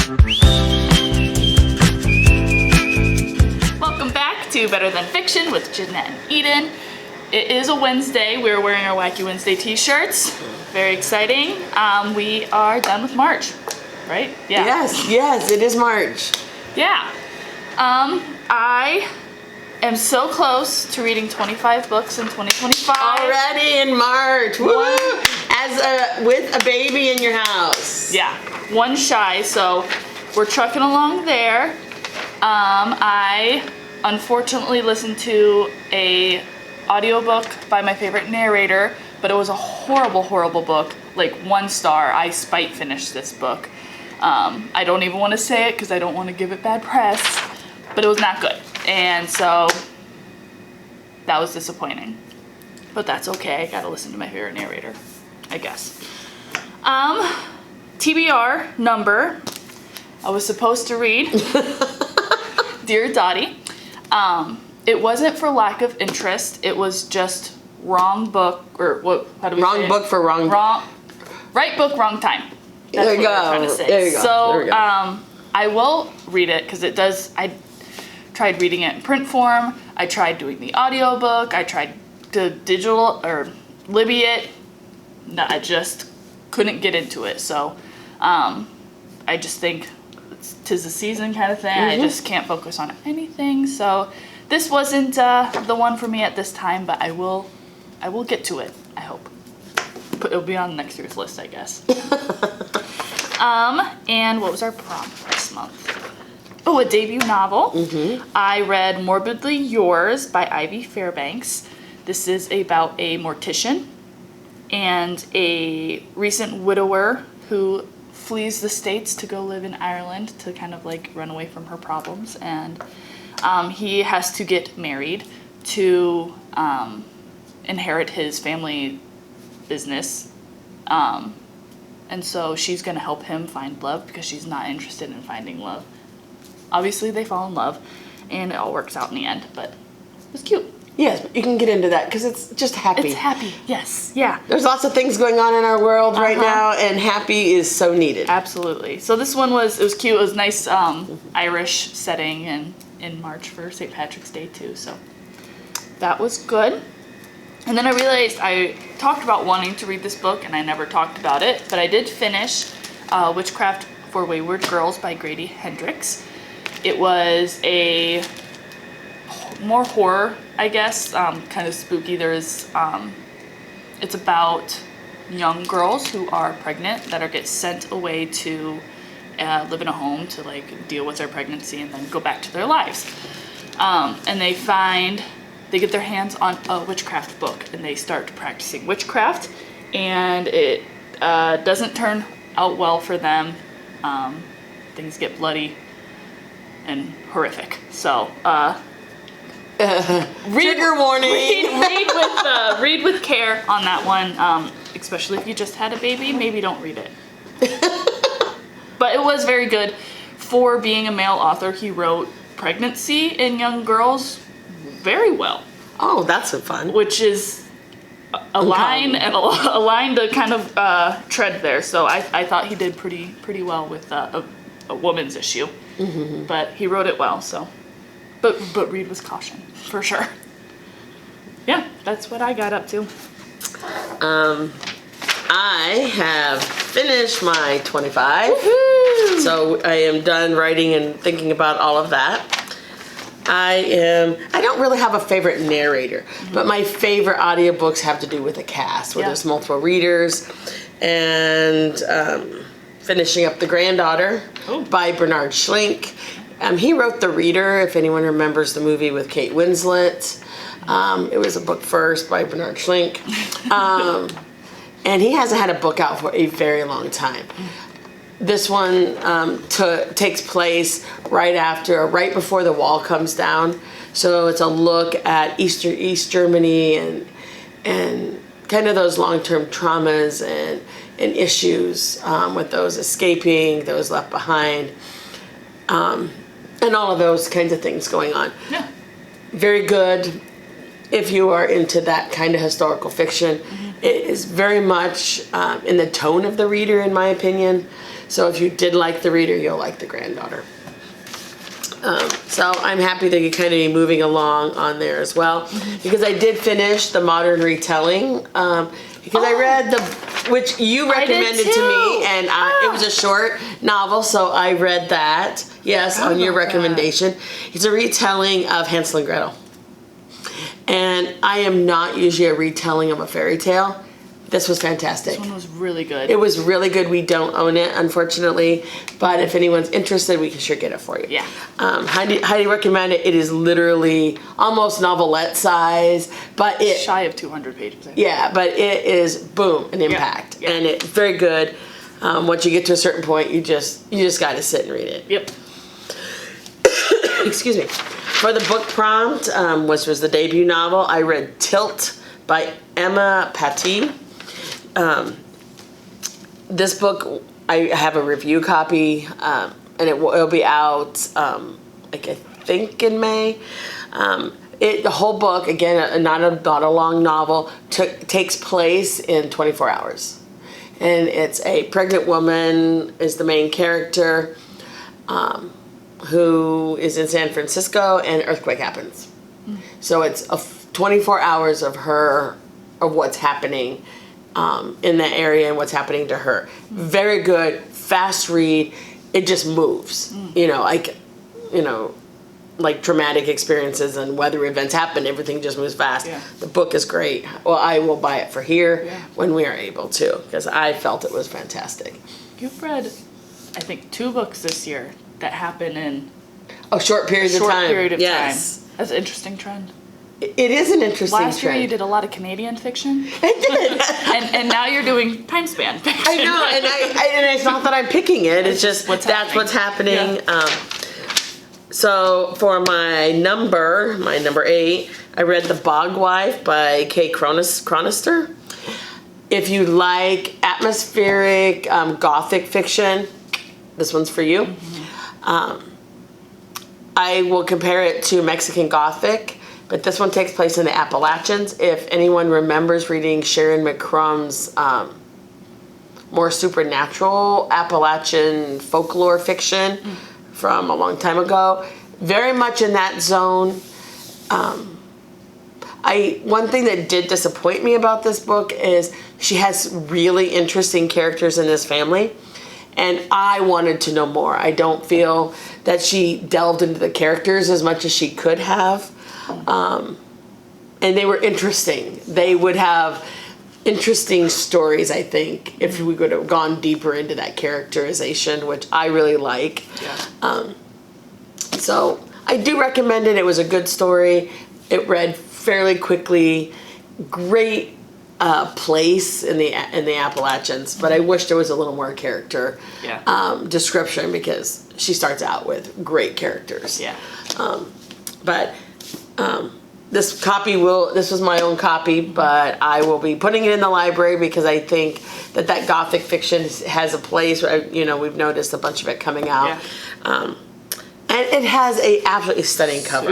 Welcome back to Better Than Fiction with Janette and Eden. It is a Wednesday. We're wearing our Wacky Wednesday t-shirts. Very exciting. We are done with March, right? Yeah. Yes, it is March. Yeah. I am so close to reading 25 books in 2025. Already in March. Woo! With a baby in your house. Yeah, one shy, so we're trucking along there. I unfortunately listened to a audiobook by my favorite narrator, but it was a horrible book. Like 1 star. I spite finished this book. I don't even want to say it because I don't want to give it bad press, but it was not good. And so that was disappointing. But that's okay. I gotta listen to my favorite narrator, I guess. TBR number. I was supposed to read Dear Dottie. It wasn't for lack of interest. It was just wrong book, or what? How do we say it? Wrong book for wrong. Right book, wrong time. That's there you what go. we're trying to say. There you go. So, there we go. I will read it because it does. I tried reading it in print form. I tried doing the audiobook. I tried to digital or Libby it. No, I just couldn't get into it. So, I just think tis the season kind of thing. I just can't focus on anything. So, this wasn't the one for me at this time, but I will get to it. I hope. But it'll be on next year's list, I guess. And what was our prompt this month? Oh, a debut novel. I read Morbidly Yours by Ivy Fairbanks. This is about a mortician and a recent widower who flees the States to go live in Ireland to kind of like run away from her problems. And he has to get married to inherit his family business. And so she's going to help him find love because she's not interested in finding love. Obviously, they fall in love, and it all works out in the end, but it was cute. Yes, but you can get into that because it's just happy. It's happy, yes, yeah. There's lots of things going on in our world right now, and happy is so needed. Absolutely. So this one was cute. It was nice Irish setting and in March for St. Patrick's Day, too, so that was good. And then I realized I talked about wanting to read this book, and I never talked about it, but I did finish Witchcraft for Wayward Girls by Grady Hendrix. It was a more horror, I guess, kind of spooky. It's about young girls who are pregnant that get sent away to live in a home to like deal with their pregnancy and then go back to their lives. And they get their hands on a witchcraft book and they start practicing witchcraft, and it doesn't turn out well for them. Things get bloody and horrific. So trigger warning. Read with care on that one, especially if you just had a baby. Maybe don't read it. But it was very good. For being a male author, he wrote pregnancy in young girls very well. Oh, that's so fun. Which is a line to kind of tread there. So I thought he did pretty well with a woman's issue. But he wrote it well, so. But read with caution, for sure. Yeah, that's what I got up to. I have finished my 25. Woo-hoo! So I am done writing and thinking about all of that. I don't really have a favorite narrator, but my favorite audiobooks have to do with a cast where there's multiple readers. And finishing up The Granddaughter by Bernard Schlink. He wrote The Reader, if anyone remembers the movie with Kate Winslet. It was a book first by Bernard Schlink. And he hasn't had a book out for a very long time. This one takes place right before the wall comes down. So it's a look at East Germany and kind of those long-term traumas and issues with those escaping, those left behind, and all of those kinds of things going on. Yeah. Very good if you are into that kind of historical fiction. It is very much in the tone of the reader, in my opinion. So if you did like the reader, you'll like the granddaughter. So I'm happy that you kind of be moving along on there as well, because I did finish the modern retelling, because I read which you recommended to me, and it was a short novel, so I read that, yes, on your recommendation. It's a retelling of Hansel and Gretel. And I am not usually a retelling of a fairy tale. This was fantastic. This one was really good. It was really good. We don't own it, unfortunately, but if anyone's interested, we can sure get it for you. Yeah. Highly recommend it. It is literally almost novelette size, but it Shy of 200 pages. I think. yeah, but it is boom an impact, Yeah. and it's very good. Once you get to a certain point, you just got to sit and read it. Yep. Excuse me. For the book prompt, which was the debut novel, I read Tilt by Emma Patty. This book, I have a review copy, and it'll be out, like I think in May. The whole book, again, not a long novel, takes place in 24 hours. And it's a pregnant woman is the main character, who is in San Francisco, and an earthquake happens. So it's 24 hours of what's happening in that area and what's happening to her. Very good, fast read. It just moves. Like dramatic experiences and weather events happen. Everything just moves fast. Yeah. The book is great. Well, I will buy it for here Yeah. when we are able to, because I felt it was fantastic. You've read, I think, 2 books this year that happen in Short periods a of short time. period of Yes. time. That's an interesting trend. It is an interesting Last year trend. you did a lot of Canadian fiction, I did. and now you're doing time span fiction. I know, and it's not that I'm picking it. It's just what's that's what's happening. Yeah. So for my number 8, I read The Bog Wife by Kay Chronister. If you like atmospheric gothic fiction, this one's for you. I will compare it to Mexican Gothic, but this one takes place in the Appalachians. If anyone remembers reading Sharon McCrum's more supernatural Appalachian folklore fiction from a long time ago, very much in that zone. One thing that did disappoint me about this book is she has really interesting characters in this family, and I wanted to know more. I don't feel that she delved into the characters as much as she could have. And they were interesting. They would have interesting stories, I think, if we would have gone deeper into that characterization, which I really like. Yeah. So I do recommend it. It was a good story. It read fairly quickly. Great place in the Appalachians, but I wish there was a little more character description, because she starts out with great characters. Yeah. This was my own copy, but I will be putting it in the library, because I think that Gothic fiction has a place where, we've noticed a bunch of it coming out. Yeah. And it has a absolutely stunning cover.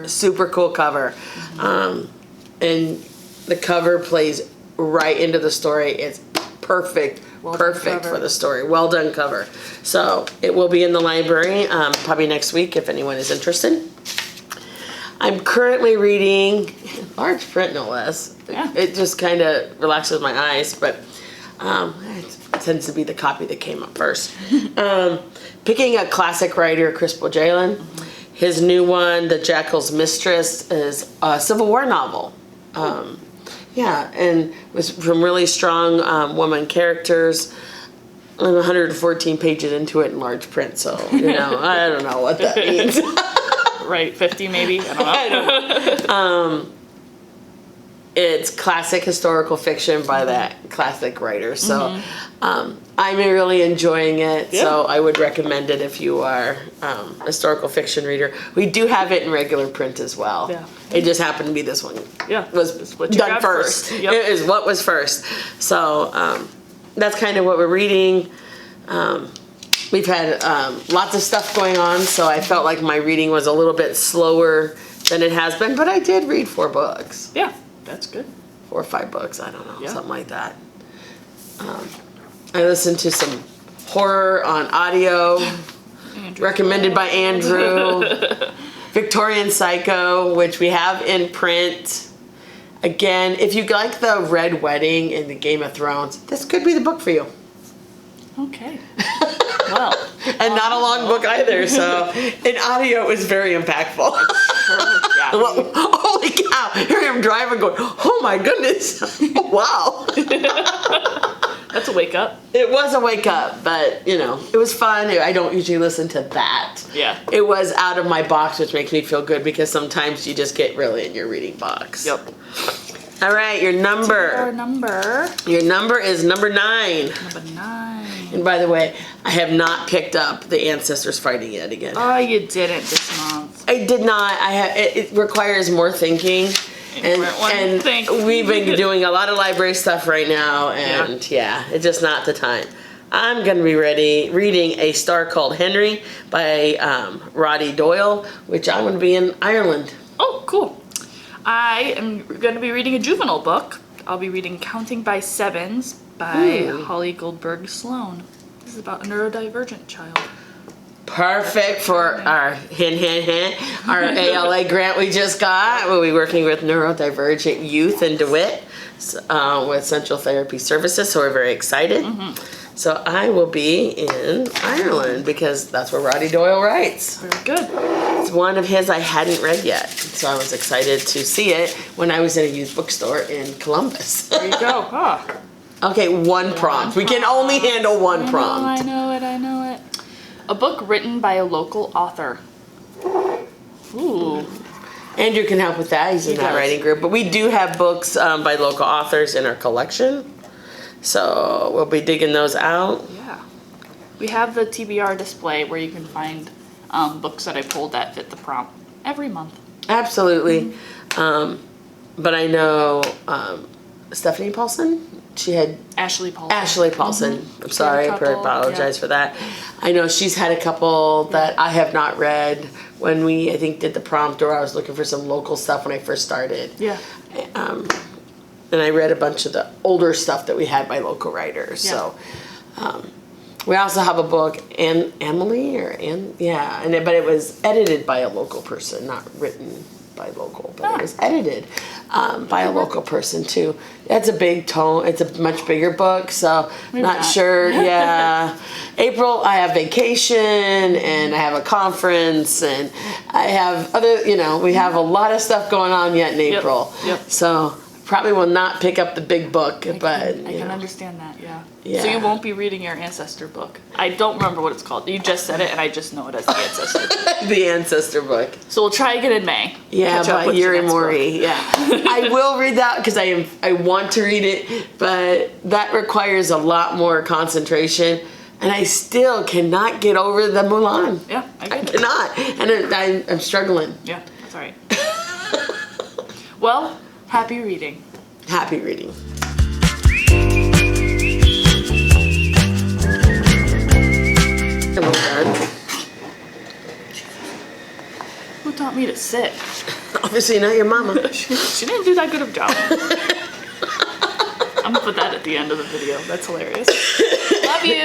Super cool cover. And the cover plays right into the story. It's perfect for the story. Well done cover. So it will be in the library probably next week if anyone is interested. I'm currently reading, large print no less. Yeah. It just kind of relaxes my eyes, but it tends to be the copy that came up first. Picking a classic writer, Chris Bojalin. His new one, The Jackal's Mistress, is a Civil War novel. And was from really strong woman characters. I'm 114 pages into it in large print, so I don't know what that means. Right, 50 maybe. I don't know. It's classic historical fiction by that classic writer, so I'm really enjoying it. Yeah. So I would recommend it if you are a historical fiction reader. We do have it in regular print as well. Yeah. It just happened to be this one. Yeah, was what you done grabbed first. first. Yep. It is what was first. So that's kind of what we're reading. We've had lots of stuff going on, so I felt like my reading was a little bit slower than it has been, but I did read 4 books. Yeah, that's good. 4 or 5 books, I don't know, Yeah. something like that. I listened to some horror on audio, recommended by Andrew. Victorian Psycho, which we have in print. Again, if you like the Red Wedding and the Game of Thrones, this could be the book for you. Okay. Well. And not a long book either, so in audio it was very impactful. Yeah. Holy cow, here I am driving going, oh my goodness, wow. That's a wake up. It was a wake up, but you know, it was fun. I don't usually listen to that. Yeah. It was out of my box, which makes me feel good because sometimes you just get really in your reading box. Yep. All right, your number. Our number. Your number is number 9. Number 9. And by the way, I have not picked up The Ancestors Fighting yet again. Oh, you didn't this month. I did not. It requires more thinking. And we've been doing a lot of library stuff right now, and yeah, it's just not the time. I'm going to be reading A Star Called Henry by Roddy Doyle, which I'm going to be in Ireland. Oh, cool. I am going to be reading a juvenile book. I'll be reading Counting by Sevens by Holly Goldberg Sloan. This is about a neurodivergent child. Perfect for our our ALA grant we just got. We'll be working with neurodivergent youth in DeWitt with Central Therapy Services, so we're very excited. So I will be in Ireland because that's where Roddy Doyle writes. Very good. It's one of his I hadn't read yet, so I was excited to see it when I was in a used bookstore in Columbus. There you go. Oh. Okay, one prompt. We can only handle one prompt. I know it. A book written by a local author. Ooh. Andrew can help with that. He's in that writing group. But we do have books by local authors in our collection. So we'll be digging those out. Yeah. We have the TBR display where you can find books that I pulled that fit the prompt every month. Absolutely. But I know Stephanie Paulson. She had Ashley Paulson. I'm sorry, I apologize for that. I know she's had a couple that I have not read when we, I think, did the prompt, or I was looking for some local stuff when I first started. Yeah. And I read a bunch of the older stuff that we had by local writers. Yeah. So we also have a book, but it was edited by a local person, not written by local, but it was edited by a local person too. That's a big tome. It's a much bigger book, so not sure. Yeah. April, I have vacation and I have a conference and I have other, we have a lot of stuff going on yet in April. Yep. So probably will not pick up the big book, I can understand that, yeah. Yeah. So you won't be reading your ancestor book. I don't remember what it's called. You just said it, and I just know it as the ancestor. The ancestor book. So we'll try again in May. Yeah, by Yuri Mori. Yeah, I will read that because I want to read it, but that requires a lot more concentration, and I still cannot get over the Mulan. Yeah, I get it. Cannot, and I'm struggling. Yeah, that's all right. Well, happy reading. Happy reading. Who taught me to sit? Obviously not your mama. She didn't do that good of a job. I'm gonna put that at the end of the video. That's hilarious. Love you.